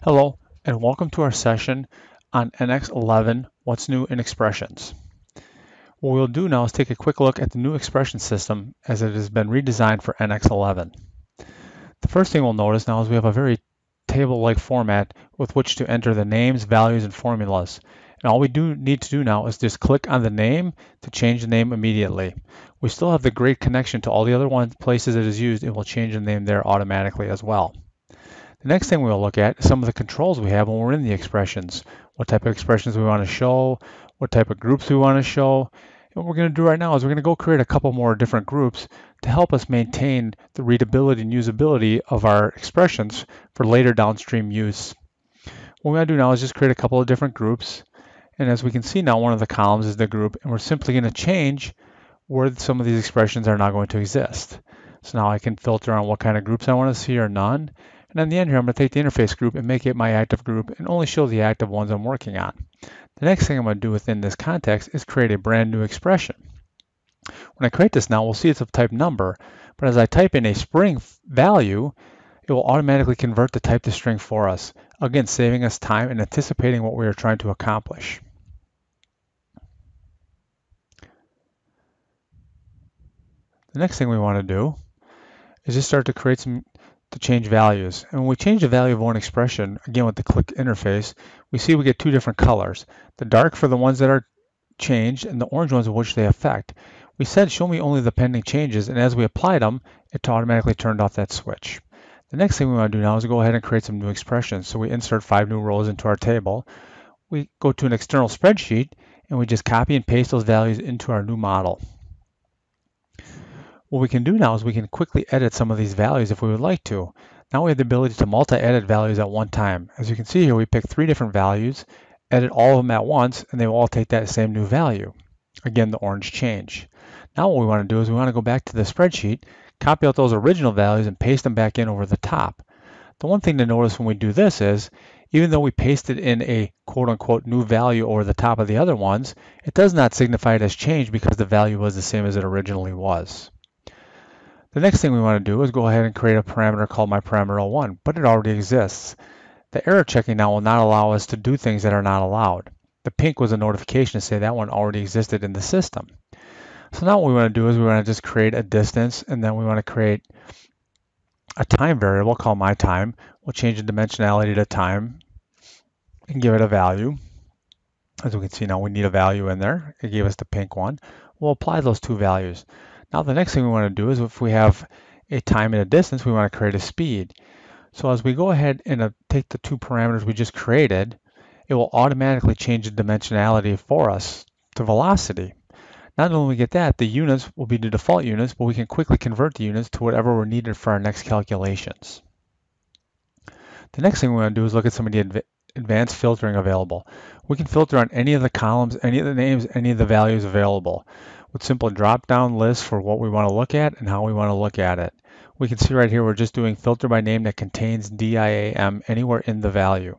Hello, and welcome to our session on NX11, What's New in Expressions. What we'll do now is take a quick look at the new expression system as it has been redesigned for NX11. The first thing we'll notice now is we have a very table-like format with which to enter the names, values, and formulas. And all we need to do now is just click on the name to change the name immediately. We still have the great connection to all the other places it is used, and we'll change the name there automatically as well. The next thing we'll look at is some of the controls we have when we're in the expressions. What type of expressions we want to show, what type of groups we want to show. And what we're going to do right now is we're going to go create a couple more different groups to help us maintain the readability and usability of our expressions for later downstream use. What we're going to do now is just create a couple of different groups. And as we can see now, one of the columns is the group, and we're simply going to change where some of these expressions are now going to exist. So now I can filter on what kind of groups I want to see or none. And in the end here, I'm going to take the interface group and make it my active group and only show the active ones I'm working on. The next thing I'm going to do within this context is create a brand new expression. When I create this now, we'll see it's of type number, but as I type in a string value, it will automatically convert the type to string for us, again, saving us time and anticipating what we are trying to accomplish. The next thing we want to do is just start to create to change values. And when we change the value of one expression, again with the click interface, we see we get two different colors. The dark for the ones that are changed and the orange ones of which they affect. We said show me only the pending changes, and as we applied them, it automatically turned off that switch. The next thing we want to do now is go ahead and create some new expressions. So we insert 5 new rows into our table. We go to an external spreadsheet and we just copy and paste those values into our new model. What we can do now is we can quickly edit some of these values if we would like to. Now we have the ability to multi-edit values at one time. As you can see here, we pick 3 different values, edit all of them at once, and they will all take that same new value. Again, the orange change. Now what we want to do is we want to go back to the spreadsheet, copy out those original values, and paste them back in over the top. The one thing to notice when we do this is, even though we pasted in a quote-unquote new value over the top of the other ones, it does not signify it as changed because the value was the same as it originally was. The next thing we want to do is go ahead and create a parameter called myParameter01, but it already exists. The error checking now will not allow us to do things that are not allowed. The pink was a notification to say that one already existed in the system. So now what we want to do is we want to just create a distance, and then we want to create a time variable called myTime. We'll change the dimensionality to time and give it a value. As we can see now, we need a value in there. It gave us the pink one. We'll apply those 2 values. Now the next thing we want to do is if we have a time and a distance, we want to create a speed. So as we go ahead and take the 2 parameters we just created, it will automatically change the dimensionality for us to velocity. Not only will we get that, the units will be the default units, but we can quickly convert the units to whatever were needed for our next calculations. The next thing we want to do is look at some of the advanced filtering available. We can filter on any of the columns, any of the names, any of the values available with simple drop-down lists for what we want to look at and how we want to look at it. We can see right here we're just doing filter by name that contains DIAM anywhere in the value.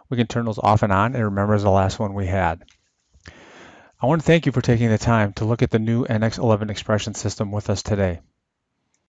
We can turn those off and on, and remember is the last one we had. I want to thank you for taking the time to look at the new NX11 expression system with us today.